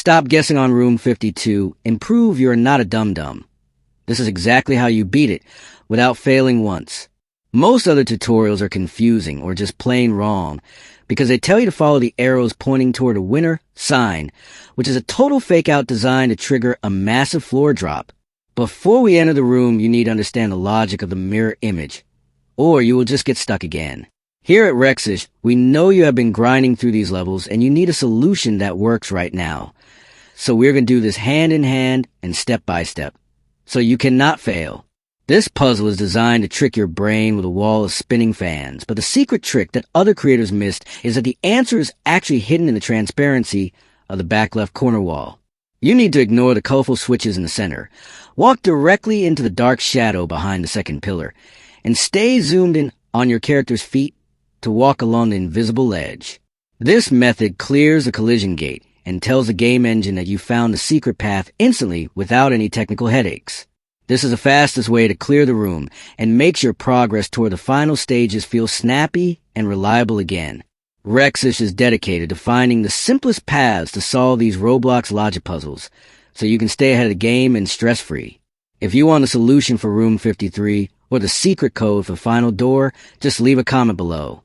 Stop guessing on room 52 and prove you're not a dum-dum. This is exactly how you beat it, without failing once. Most other tutorials are confusing or just plain wrong, because they tell you to follow the arrows pointing toward a winner sign, which is a total fake-out design to trigger a massive floor drop. Before we enter the room, you need to understand the logic of the mirror image, or you will just get stuck again. Here at Rexish, we know you have been grinding through these levels and you need a solution that works right now. So we're going to do this hand in hand and step by step, so you cannot fail. This puzzle is designed to trick your brain with a wall of spinning fans, but the secret trick that other creators missed is that the answer is actually hidden in the transparency of the back left corner wall. You need to ignore the colorful switches in the center. Walk directly into the dark shadow behind the second pillar, and stay zoomed in on your character's feet to walk along the invisible ledge. This method clears the collision gate and tells the game engine that you found the secret path instantly without any technical headaches. This is the fastest way to clear the room and makes your progress toward the final stages feel snappy and reliable again. Rexish is dedicated to finding the simplest paths to solve these Roblox logic puzzles, so you can stay ahead of the game and stress-free. If you want a solution for room 53 or the secret code for final door, just leave a comment below.